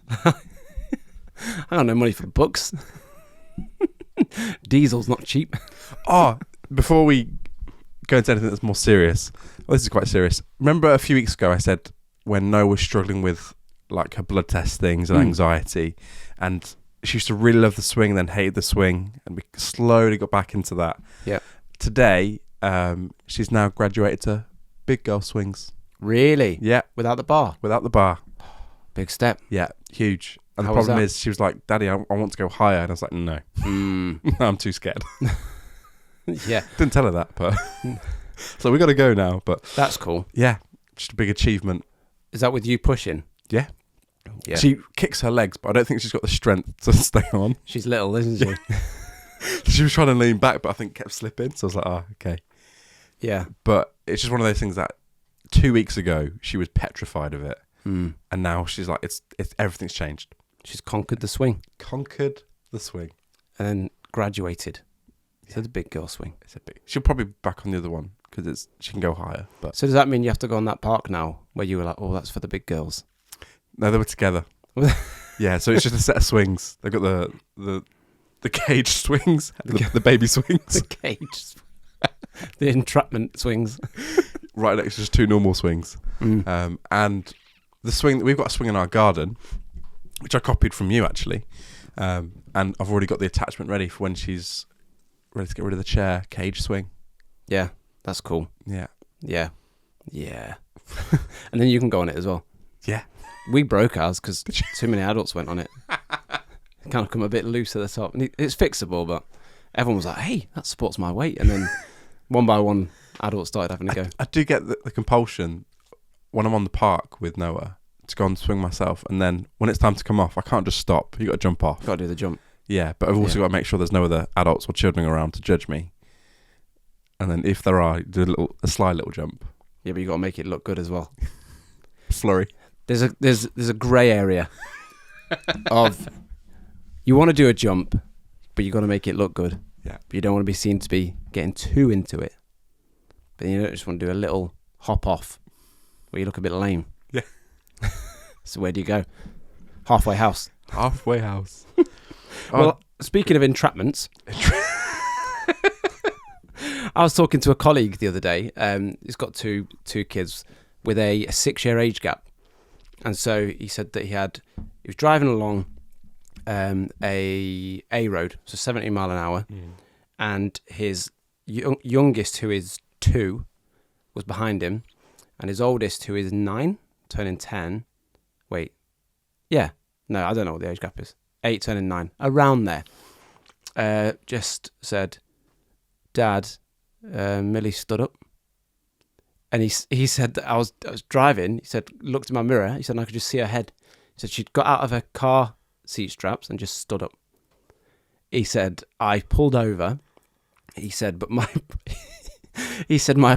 Speaker 2: I got no money for books. Diesel's not cheap.
Speaker 1: Oh, before we go into anything that's more serious, well, this is quite serious. Remember a few weeks ago I said when Noah was struggling with like her blood test things and anxiety, and she used to really love the swing and then hated the swing, and we slowly got back into that.
Speaker 2: Yeah.
Speaker 1: Today, she's now graduated to big girl swings.
Speaker 2: Really?
Speaker 1: Yeah,
Speaker 2: Without the bar?
Speaker 1: without the bar.
Speaker 2: Big step.
Speaker 1: Yeah, huge. And
Speaker 2: How
Speaker 1: the
Speaker 2: was
Speaker 1: problem
Speaker 2: that?
Speaker 1: is, she was like, "Daddy, I want to go higher," and I was like, "No, I'm too scared."
Speaker 2: Yeah.
Speaker 1: Didn't tell her that, but so we got to go now. But
Speaker 2: That's cool.
Speaker 1: yeah, just a big achievement.
Speaker 2: Is that with you pushing?
Speaker 1: Yeah.
Speaker 2: Yeah.
Speaker 1: She kicks her legs, but I don't think she's got the strength to stay on.
Speaker 2: She's little, isn't she?
Speaker 1: She was trying to lean back, but I think kept slipping. So I was like, "Oh, okay."
Speaker 2: Yeah.
Speaker 1: But it's just one of those things that 2 weeks ago she was petrified of it,
Speaker 2: Mm.
Speaker 1: and now she's like, "It's everything's changed."
Speaker 2: She's conquered the swing
Speaker 1: Conquered the swing.
Speaker 2: and then graduated to the big girl swing.
Speaker 1: It's a big. She'll probably be back on the other one because she can go higher. But
Speaker 2: So does that mean you have to go on that park now where you were like, oh, that's for the big girls?
Speaker 1: no, they were together. Yeah, so it's just a set of swings. They've got the cage swings, the baby swings,
Speaker 2: The cage. The entrapment swings.
Speaker 1: right next to just two normal swings.
Speaker 2: Mm.
Speaker 1: And the swing, we've got a swing in our garden, which I copied from you actually. And I've already got the attachment ready for when she's ready to get rid of the chair. Cage swing.
Speaker 2: Yeah, that's cool.
Speaker 1: Yeah.
Speaker 2: Yeah. Yeah. And then you can go on it as well.
Speaker 1: Yeah.
Speaker 2: We broke ours because too many adults went on it. It kind of come a bit loose at the top. And it's fixable, but everyone was like, hey, that supports my weight. And then one by one, adults started having a go.
Speaker 1: I do get the compulsion when I'm on the park with Noah to go and swing myself, and then when it's time to come off, I can't just stop. You got to jump off.
Speaker 2: Got to do the jump.
Speaker 1: Yeah, but I've also got to make sure there's no other adults or children around to judge me. And then if there are, do a sly little jump.
Speaker 2: Yeah, but you got to make it look good as well.
Speaker 1: Flurry.
Speaker 2: There's a grey area of you want to do a jump, but you got to make it look good.
Speaker 1: Yeah.
Speaker 2: But you don't want to be seen to be getting too into it. But you don't just want to do a little hop off where you look a bit lame.
Speaker 1: Yeah.
Speaker 2: So where do you go? Halfway house.
Speaker 1: Halfway house.
Speaker 2: Well, speaking of entrapments, I was talking to a colleague the other day. He's got two kids with a 6-year age gap, and so he said that he was driving along a road, so 70 mile an hour, and his youngest, who is 2, was behind him, and his oldest, who is 9, turning 10. Wait, yeah, no, I don't know what the age gap is. 8 turning 9, around there. Just said, Dad, Millie stood up, and he said that I was driving. He said, looked in my mirror. He said, and I could just see her head. He said she'd got out of her car seat straps and just stood up. He said I pulled over. He said, but my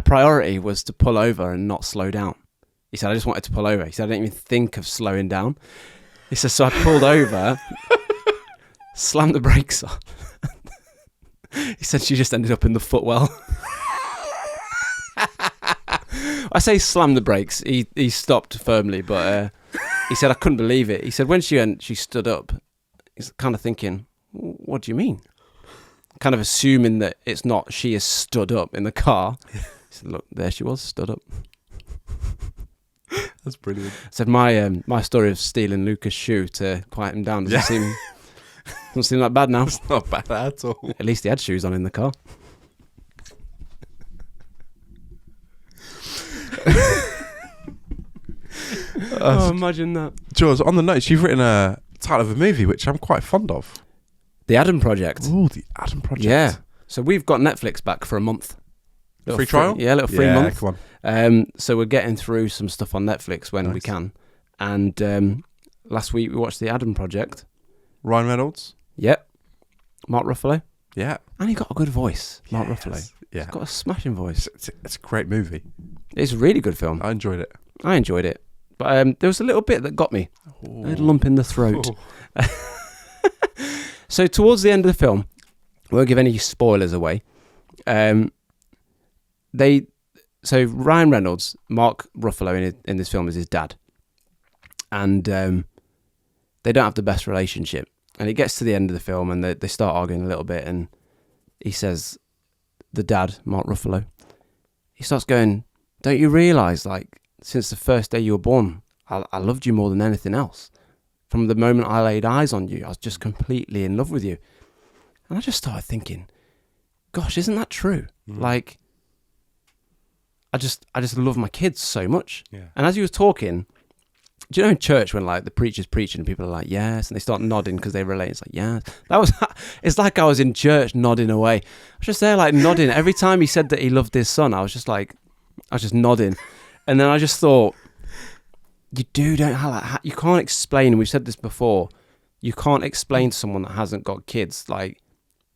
Speaker 2: priority was to pull over and not slow down. He said I just wanted to pull over. He said I didn't even think of slowing down. He said so I pulled over, slammed the brakes on. He said she just ended up in the footwell. I say slam the brakes. He stopped firmly, but he said I couldn't believe it. He said when she stood up, he's kind of thinking, what do you mean? Kind of assuming that it's not she is stood up in the car. He said, look, there she was, stood up.
Speaker 1: That's brilliant.
Speaker 2: I said my story of stealing Luca's shoe to quiet him down doesn't seem that bad now.
Speaker 1: It's not bad at all.
Speaker 2: At least he had shoes on in the car. Imagine that.
Speaker 1: George, on the notes, you've written a title of a movie which I'm quite fond of.
Speaker 2: The Adam Project.
Speaker 1: Oh, The Adam Project.
Speaker 2: Yeah. So we've got Netflix back for a month.
Speaker 1: Free trial?
Speaker 2: Yeah, a little free month.
Speaker 1: Come on.
Speaker 2: So we're getting through some stuff on Netflix when we can. And last week we watched The Adam Project.
Speaker 1: Ryan Reynolds.
Speaker 2: Yep. Mark Ruffalo.
Speaker 1: Yeah.
Speaker 2: And he got a good voice, Mark Ruffalo.
Speaker 1: Yeah.
Speaker 2: He's got a smashing voice.
Speaker 1: It's a great movie.
Speaker 2: It's a really good film.
Speaker 1: I enjoyed it.
Speaker 2: I enjoyed it. But there was a little bit that got me. A little lump in the throat. So towards the end of the film, we won't give any spoilers away. So Ryan Reynolds, Mark Ruffalo in this film is his dad. And they don't have the best relationship. And it gets to the end of the film and they start arguing a little bit. And he says, the dad, Mark Ruffalo, he starts going, don't you realise, like, since the first day you were born, I loved you more than anything else. From the moment I laid eyes on you, I was just completely in love with you. And I just started thinking, gosh, isn't that true? Like, I just love my kids so much.
Speaker 1: Yeah.
Speaker 2: And as you were talking, do you know in church when like the preacher's preaching and people are like, yes, and they start nodding because they relate, it's like, yeah. It's like I was in church nodding away. I was just there like nodding. Every time he said that he loved his son, I was just nodding. And then I just thought, you can't explain, and we've said this before, you can't explain to someone that hasn't got kids, like,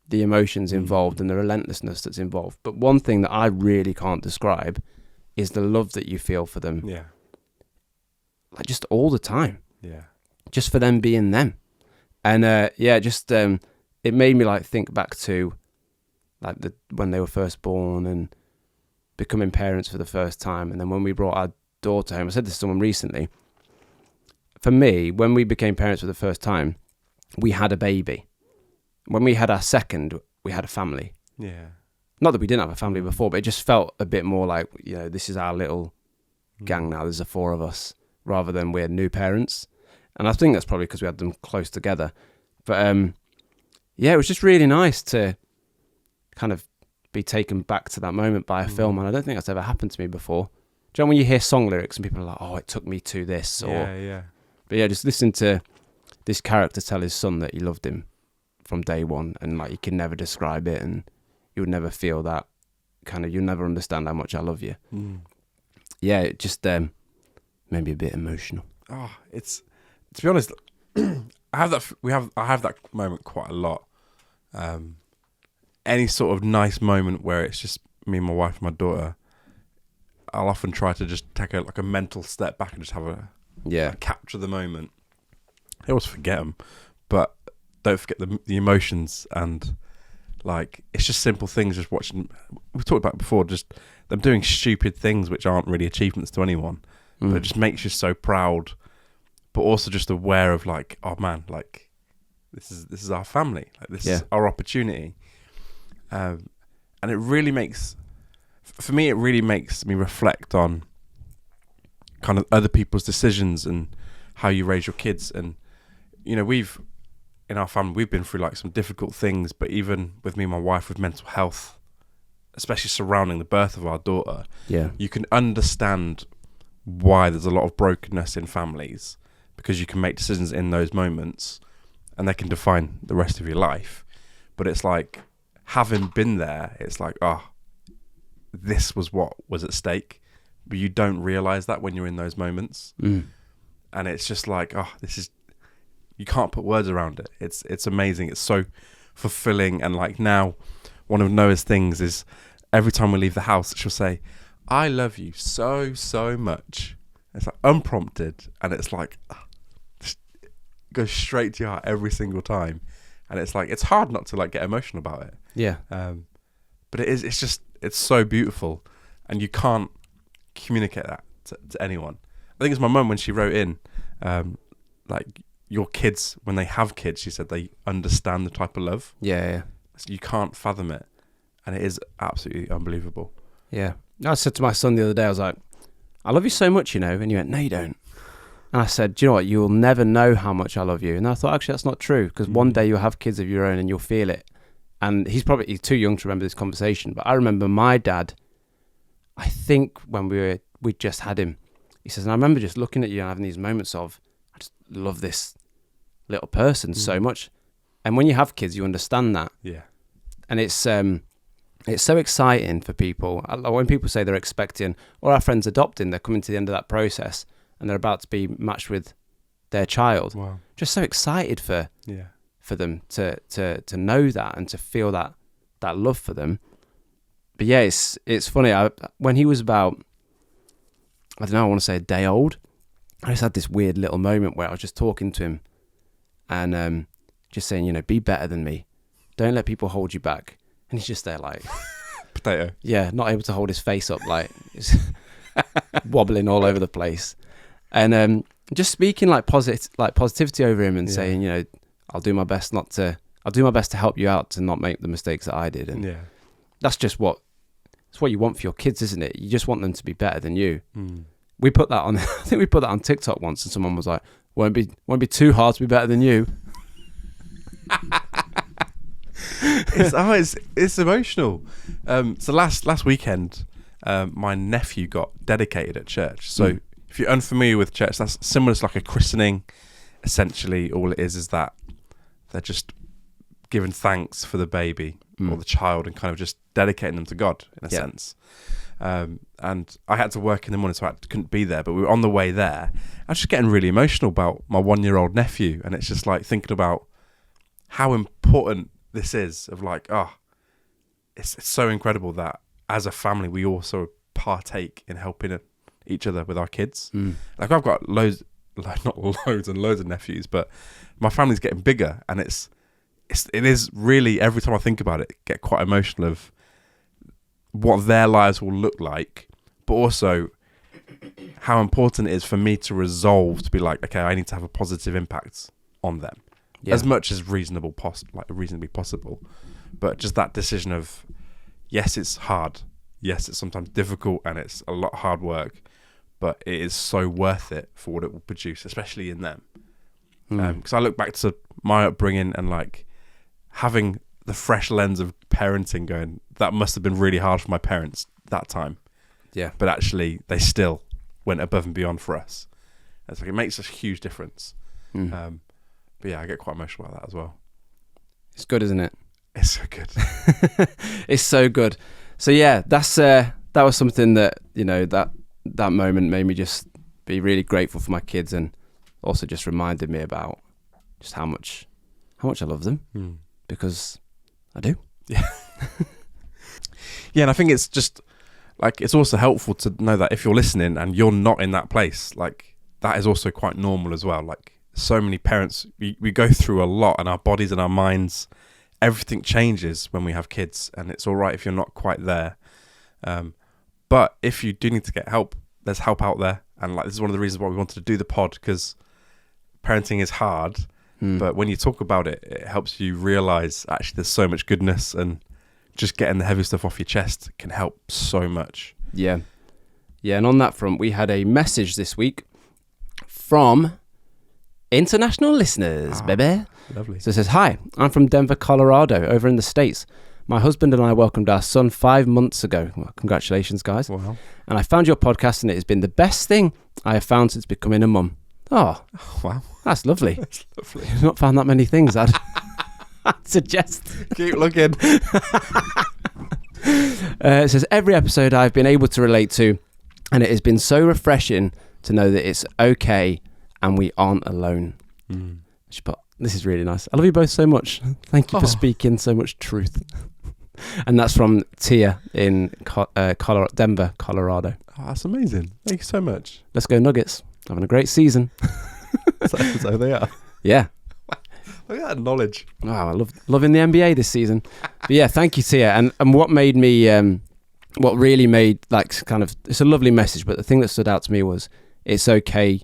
Speaker 2: the emotions involved and the relentlessness that's involved. But one thing that I really can't describe is the love that you feel for them.
Speaker 1: Yeah.
Speaker 2: Like, just all the time.
Speaker 1: Yeah.
Speaker 2: Just for them being them. And, it made me, like, think back to, like, when they were first born and becoming parents for the first time. And then when we brought our daughter home, I said this to someone recently, for me, when we became parents for the first time, we had a baby. When we had our second, we had a family.
Speaker 1: Yeah.
Speaker 2: Not that we didn't have a family before, but it just felt a bit more like, this is our little gang now. There's the 4 of us, rather than we're new parents. And I think that's probably because we had them close together. But it was just really nice to kind of be taken back to that moment by a film. And I don't think that's ever happened to me before. Do you know when you hear song lyrics and people are like, oh, it took me to this, or But yeah, just listening to this character tell his son that he loved him from day one, and like, he can never describe it, and you would never feel that kind of, you'll never understand how much I love you. Yeah, it just maybe a bit emotional.
Speaker 1: Oh, it's, to be honest, I have that moment quite a lot. Any sort of nice moment where it's just me, my wife, and my daughter, I'll often try to just take a mental step back and just have capture the moment. I always forget them, but don't forget the emotions, and like, it's just simple things. Just watching, we've talked about it before, just them doing stupid things which aren't really achievements to anyone, but it just makes you so proud. But also just aware of like, oh man, like this is our family, like this is our opportunity, and it really makes, for me, it really makes me reflect on kind of other people's decisions and how you raise your kids. And you know, in our family, we've been through like some difficult things, but even with me and my wife, with mental health, especially surrounding the birth of our daughter, you can understand why there's a lot of brokenness in families, because you can make decisions in those moments and they can define the rest of your life. But it's like, having been there, it's like, this was what was at stake, but you don't realize that when you're in those moments. And it's just like, this is, you can't put words around it. It's amazing. It's so fulfilling. And like, now one of Noah's things is every time we leave the house, she'll say, I love you so, so much. It's like unprompted, and it's like, just goes straight to your heart every single time. And it's like, it's hard not to like get emotional about it.
Speaker 2: Yeah.
Speaker 1: But it's so beautiful, and you can't communicate that to anyone. I think it's my mum when she wrote in, like, your kids, when they have kids, she said they understand the type of love.
Speaker 2: Yeah.
Speaker 1: So you can't fathom it, and it is absolutely unbelievable.
Speaker 2: Yeah. I said to my son the other day, I was like, I love you so much, you know. And he went, no, you don't. And I said, do you know what? You will never know how much I love you. And I thought, actually, that's not true, because one day you'll have kids of your own and you'll feel it. And he's too young to remember this conversation, but I remember my dad, I think when we just had him, he says, and I remember just looking at you and having these moments of, I just love this little person so much. And when you have kids, you understand that.
Speaker 1: Yeah.
Speaker 2: And it's so exciting for people. When people say they're expecting, or our friends adopting, they're coming to the end of that process and they're about to be matched with their child.
Speaker 1: Wow.
Speaker 2: Just so excited for them to know that and to feel that love for them. But yeah, it's funny. When he was about, I don't know, I want to say a day old, I just had this weird little moment where I was just talking to him and just saying, you know, be better than me. Don't let people hold you back. And he's just there like...
Speaker 1: Potato.
Speaker 2: Yeah, not able to hold his face up, like it's wobbling all over the place. And just speaking like positivity over him and saying, you know, I'll do my best to help you out to not make the mistakes that I did. And that's just it's what you want for your kids, isn't it? You just want them to be better than you. We put that on, I think we put that on TikTok once, and someone was like, won't be too hard to be better than you.
Speaker 1: It's emotional. So last weekend, my nephew got dedicated at church. So if you're unfamiliar with church, that's similar to like a christening. Essentially, all it is that they're just giving thanks for the baby or the child and kind of just dedicating them to God in a sense. And I had to work in the morning, so I couldn't be there. But we were on the way there. I was just getting really emotional about my 1-year-old nephew, and it's just like thinking about how important this is. Of like, it's so incredible that as a family we also partake in helping each other with our kids. Like, I've got not loads and loads of nephews, but my family's getting bigger, and it is really, every time I think about it, get quite emotional of what their lives will look like, but also how important it is for me to resolve to be like, okay, I need to have a positive impact on them as much as reasonably possible. But just that decision of, yes, it's hard, yes, it's sometimes difficult, and it's a lot of hard work, but it is so worth it for what it will produce, especially in them. Because I look back to my upbringing and like having the fresh lens of parenting, going, that must have been really hard for my parents that time. Yeah. But actually, they still went above and beyond for us. It's like it makes a huge difference.
Speaker 2: Mm.
Speaker 1: But yeah, I get quite emotional about that as well.
Speaker 2: It's good, isn't it?
Speaker 1: It's so good.
Speaker 2: It's so good. So yeah, that was something that, you know, that moment made me just be really grateful for my kids, and also just reminded me about just how much I love them, because I do.
Speaker 1: Yeah. Yeah, and I think it's just like, it's also helpful to know that if you're listening and you're not in that place, like that is also quite normal as well. Like so many parents, we go through a lot, and our bodies and our minds, everything changes when we have kids, and it's all right if you're not quite there. But if you do need to get help, there's help out there. And like, this is one of the reasons why we wanted to do the pod, because parenting is hard, but when you talk about it, it helps you realize actually there's so much goodness, and just getting the heavy stuff off your chest can help so much.
Speaker 2: Yeah. And on that front, we had a message this week from international listeners, baby.
Speaker 1: Lovely.
Speaker 2: So it says, "Hi, I'm from Denver, Colorado, over in the States. My husband and I welcomed our son 5 months ago." Well, congratulations, guys.
Speaker 1: Wow.
Speaker 2: "And I found your podcast, and it has been the best thing I have found since becoming a mum." Oh,
Speaker 1: Wow.
Speaker 2: that's lovely.
Speaker 1: That's lovely.
Speaker 2: I've not found that many things I'd suggest.
Speaker 1: Keep looking.
Speaker 2: It says, "Every episode I've been able to relate to, and it has been so refreshing to know that it's okay and we aren't alone." But this is really nice. I love you both so much. Thank you for speaking so much truth. And that's from Tia in Denver, Colorado.
Speaker 1: Oh, that's amazing. Thank you so much.
Speaker 2: Let's go Nuggets. Having a great season.
Speaker 1: So they are.
Speaker 2: Yeah.
Speaker 1: Look at that knowledge.
Speaker 2: Wow, I loving the NBA this season. But yeah, thank you, Tia. And what made me, what really made, like, kind of, it's a lovely message, but the thing that stood out to me was, it's okay.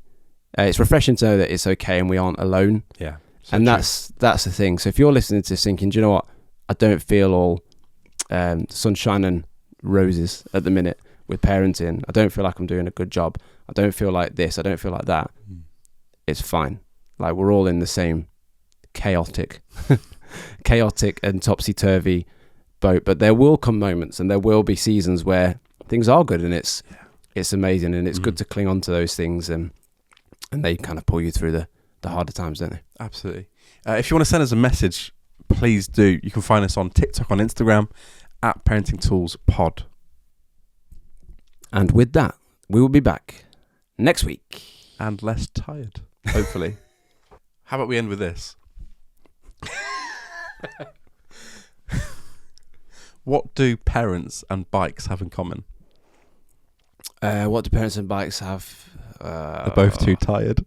Speaker 2: It's refreshing to know that it's okay and we aren't alone.
Speaker 1: Yeah.
Speaker 2: So and that's the thing. So if you're listening to this thinking, do you know what? I don't feel all sunshine and roses at the minute with parenting. I don't feel like I'm doing a good job. I don't feel like this. I don't feel like that. It's fine. Like, we're all in the same chaotic and topsy-turvy boat, but there will come moments and there will be seasons where things are good, and it's amazing, and it's good to cling on to those things, and they kind of pull you through the harder times, don't they?
Speaker 1: Absolutely. If you want to send us a message, please do. You can find us on TikTok, on Instagram, at Parenting Tools Pod.
Speaker 2: And with that, we will be back next week.
Speaker 1: And less tired, hopefully. How about we end with this? What do parents and bikes have in common?
Speaker 2: What do parents and bikes have?
Speaker 1: They're both too tired.